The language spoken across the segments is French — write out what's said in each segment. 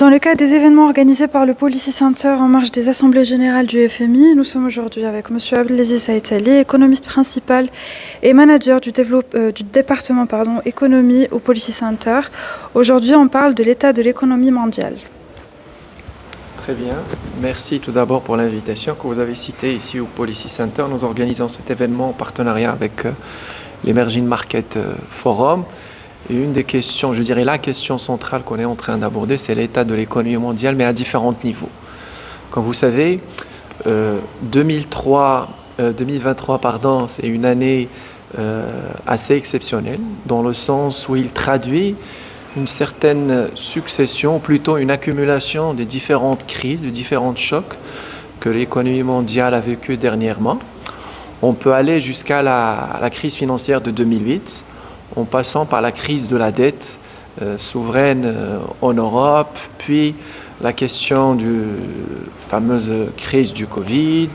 Dans le cadre des événements organisés par le Policy Center en marge des assemblées générales du FMI, nous sommes aujourd'hui avec M. Abdelaziz Saïtali, économiste principal et manager du département économie au Policy Center. Aujourd'hui, on parle de l'état de l'économie mondiale. Très bien. Merci tout d'abord pour l'invitation que vous avez citée ici au Policy Center. Nous organisons cet événement en partenariat avec l'Emerging Market Forum. Et une des questions, je dirais la question centrale qu'on est en train d'aborder, c'est l'état de l'économie mondiale, mais à différents niveaux. Comme vous savez, 2023, c'est une année assez exceptionnelle, dans le sens où il traduit une certaine succession, ou plutôt une accumulation de différentes crises, de différents chocs que l'économie mondiale a vécu dernièrement. On peut aller jusqu'à la crise financière de 2008, en passant par la crise de la dette souveraine en Europe, puis la question de la fameuse crise du Covid,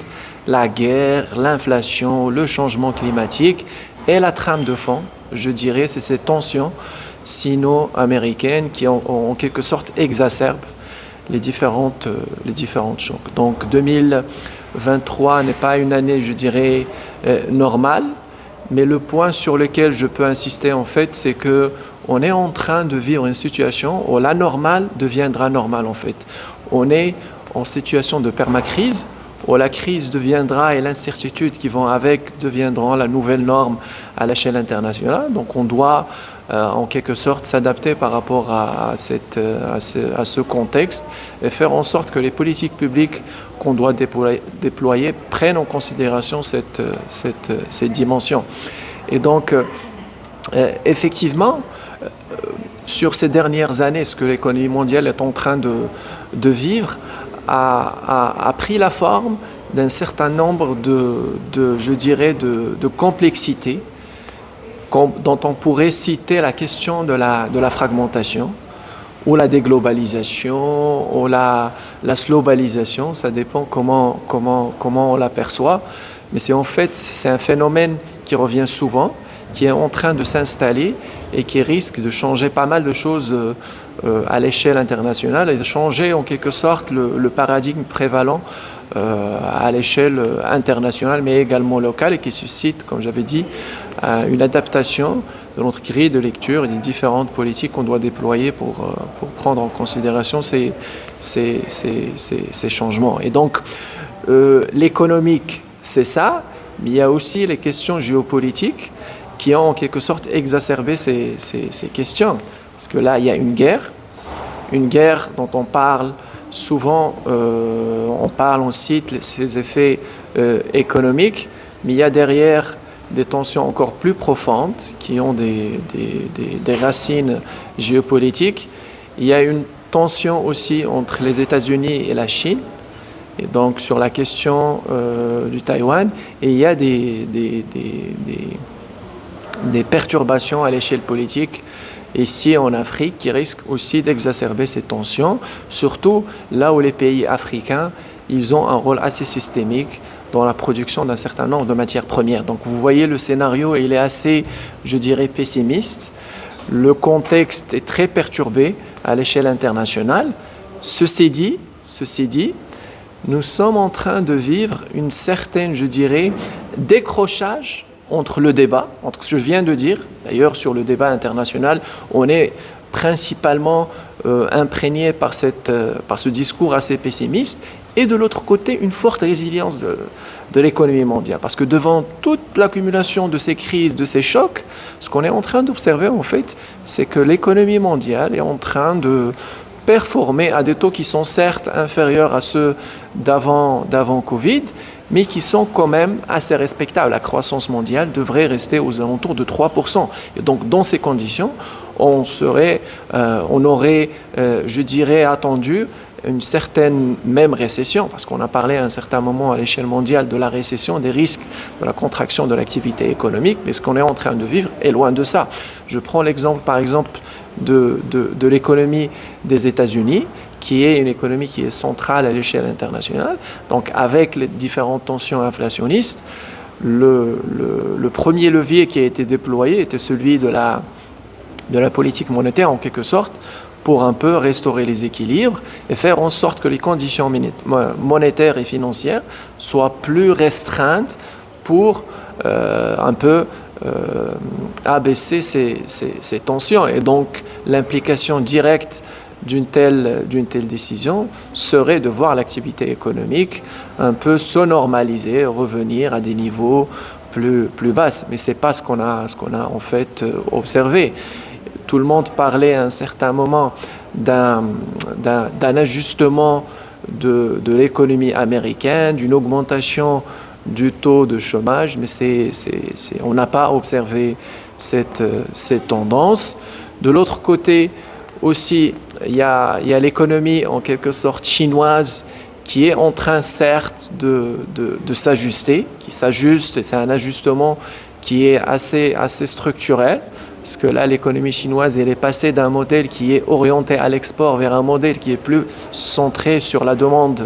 la guerre, l'inflation, le changement climatique et la trame de fond, je dirais, c'est ces tensions sino-américaines qui en quelque sorte exacerbent les différentes chocs. Donc 2023 n'est pas une année, je dirais, normale. Mais le point sur lequel je peux insister, en fait, c'est qu'on est en train de vivre une situation où la normale deviendra normale, en fait. On est en situation de permacrise, où la crise deviendra et l'incertitude qui vont avec deviendront la nouvelle norme à l'échelle internationale. Donc on doit, en quelque sorte, s'adapter par rapport à ce contexte et faire en sorte que les politiques publiques qu'on doit déployer prennent en considération cette dimension. Et donc, effectivement, sur ces dernières années, ce que l'économie mondiale est en train de vivre a pris la forme d'un certain nombre de complexités dont on pourrait citer la question de la fragmentation, ou la déglobalisation, ou la slowbalisation, ça dépend comment on l'aperçoit. Mais c'est un phénomène qui revient souvent, qui est en train de s'installer et qui risque de changer pas mal de choses à l'échelle internationale et de changer en quelque sorte le paradigme prévalent à l'échelle internationale, mais également locale, et qui suscite, comme j'avais dit, une adaptation de notre grille de lecture et des différentes politiques qu'on doit déployer pour prendre en considération ces changements. Et donc, l'économique, c'est ça, mais il y a aussi les questions géopolitiques qui ont en quelque sorte exacerbé ces questions. Parce que là, il y a une guerre dont on parle souvent, on cite ses effets économiques, mais il y a derrière des tensions encore plus profondes qui ont des racines géopolitiques. Il y a une tension aussi entre les États-Unis et la Chine, et donc sur la question du Taïwan, et il y a des perturbations à l'échelle politique ici en Afrique qui risquent aussi d'exacerber ces tensions, surtout là où les pays africains, ils ont un rôle assez systémique dans la production d'un certain nombre de matières premières. Donc vous voyez, le scénario, il est assez, je dirais, pessimiste. Le contexte est très perturbé à l'échelle internationale. Ceci dit, nous sommes en train de vivre une certaine, je dirais, décrochage entre le débat, entre ce que je viens de dire. D'ailleurs, sur le débat international, on est principalement imprégné par ce discours assez pessimiste, et de l'autre côté, une forte résilience de l'économie mondiale. Parce que devant toute l'accumulation de ces crises, de ces chocs, ce qu'on est en train d'observer, en fait, c'est que l'économie mondiale est en train de performer à des taux qui sont certes inférieurs à ceux d'avant Covid, mais qui sont quand même assez respectables. La croissance mondiale devrait rester aux alentours de 3%. Et donc, dans ces conditions, on aurait, je dirais, attendu une certaine même récession, parce qu'on a parlé à un certain moment à l'échelle mondiale de la récession, des risques de la contraction de l'activité économique, mais ce qu'on est en train de vivre est loin de ça. Je prends l'exemple, par exemple, de l'économie des États-Unis, qui est une économie qui est centrale à l'échelle internationale. Donc avec les différentes tensions inflationnistes, le premier levier qui a été déployé était celui de la politique monétaire, en quelque sorte, pour un peu restaurer les équilibres et faire en sorte que les conditions monétaires et financières soient plus restreintes pour un peu abaisser ces tensions. Et donc l'implication directe d'une telle décision serait de voir l'activité économique un peu se normaliser, revenir à des niveaux plus basses. Mais ce n'est pas ce qu'on a en fait observé. Tout le monde parlait à un certain moment d'un ajustement de l'économie américaine, d'une augmentation du taux de chômage, mais on n'a pas observé cette tendance. De l'autre côté aussi, il y a l'économie en quelque sorte chinoise qui est en train certes de s'ajuster, qui s'ajuste, et c'est un ajustement qui est assez structurel, parce que là l'économie chinoise elle est passée d'un modèle qui est orienté à l'export vers un modèle qui est plus centré sur la demande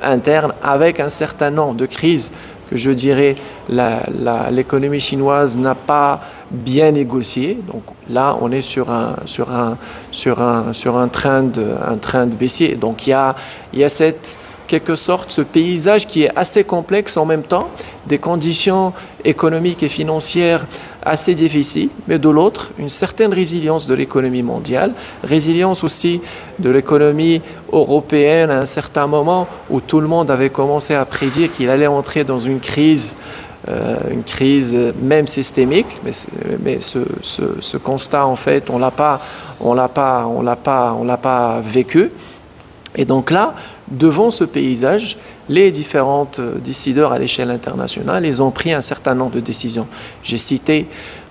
interne, avec un certain nombre de crises que je dirais l'économie chinoise n'a pas bien négocié. Donc là, on est sur un trend baissier. Donc il y a quelque sorte ce paysage qui est assez complexe en même temps, des conditions économiques et financières assez difficiles, mais de l'autre, une certaine résilience de l'économie mondiale, résilience aussi de l'économie européenne à un certain moment où tout le monde avait commencé à prédire qu'il allait entrer dans une crise même systémique, mais ce constat en fait on l'a pas vécu. Et donc là, devant ce paysage, les différents décideurs à l'échelle internationale, ils ont pris un certain nombre de décisions. J'ai cité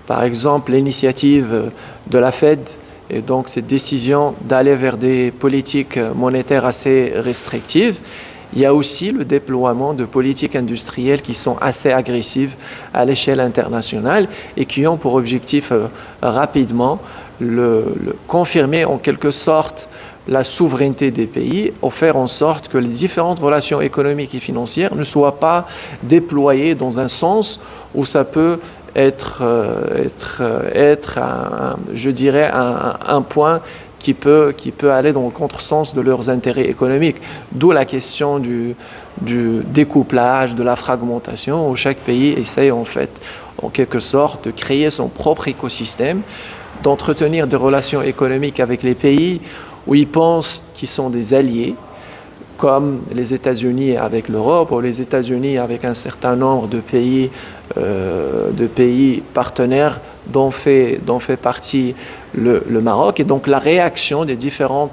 par exemple l'initiative de la Fed, et donc cette décision d'aller vers des politiques monétaires assez restrictives. Il y a aussi le déploiement de politiques industrielles qui sont assez agressives à l'échelle internationale et qui ont pour objectif rapidement confirmer en quelque sorte la souveraineté des pays, ou faire en sorte que les différentes relations économiques et financières ne soient pas déployées dans un sens où ça peut être je dirais un point qui peut aller dans le contresens de leurs intérêts économiques. D'où la question du découplage, de la fragmentation, où chaque pays essaye en fait, en quelque sorte, de créer son propre écosystème, d'entretenir des relations économiques avec les pays où ils pensent qu'ils sont des alliés, comme les États-Unis avec l'Europe ou les États-Unis avec un certain nombre de pays partenaires dont fait partie le Maroc. Et donc la réaction des différents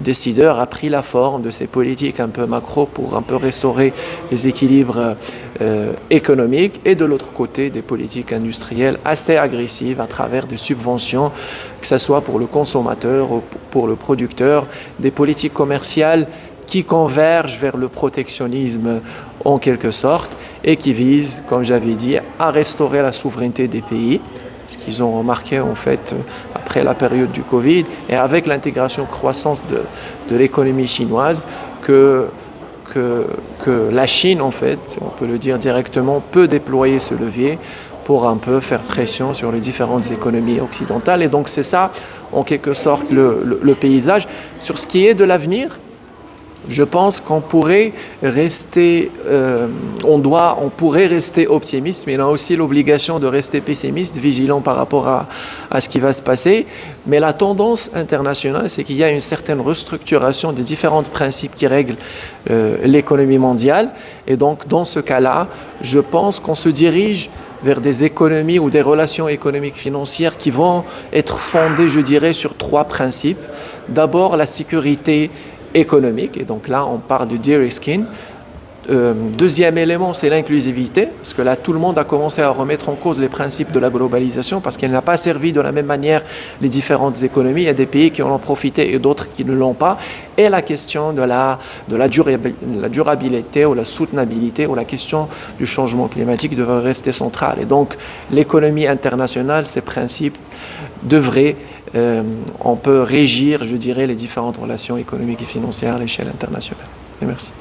décideurs a pris la forme de ces politiques un peu macro pour un peu restaurer les équilibres économiques, et de l'autre côté des politiques industrielles assez agressives à travers des subventions, que ce soit pour le consommateur ou pour le producteur, des politiques commerciales qui convergent vers le protectionnisme en quelque sorte et qui visent, comme j'avais dit, à restaurer la souveraineté des pays. Ce qu'ils ont remarqué en fait après la période du Covid et avec l'intégration croissance de l'économie chinoise que la Chine en fait, on peut le dire directement, peut déployer ce levier pour un peu faire pression sur les différentes économies occidentales. Et donc c'est ça en quelque sorte le paysage. Sur ce qui est de l'avenir, je pense qu'on pourrait rester, on pourrait rester optimiste, mais on a aussi l'obligation de rester pessimiste, vigilant par rapport à ce qui va se passer. Mais la tendance internationale, c'est qu'il y a une certaine restructuration des différents principes qui règlent l'économie mondiale. Et donc, dans ce cas-là, je pense qu'on se dirige vers des économies ou des relations économiques financières qui vont être fondées, je dirais, sur 3 principes. D'abord, la sécurité économique, et donc là on parle de de-risking. Deuxième élément, c'est l'inclusivité, parce que là tout le monde a commencé à remettre en cause les principes de la globalisation, parce qu'elle n'a pas servi de la même manière les différentes économies. Il y a des pays qui en ont profité et d'autres qui ne l'ont pas. Et la question de la durabilité ou la soutenabilité ou la question du changement climatique devrait rester centrale. Et donc l'économie internationale, ces principes devraient on peut régir, je dirais, les différentes relations économiques et financières à l'échelle internationale. Et merci.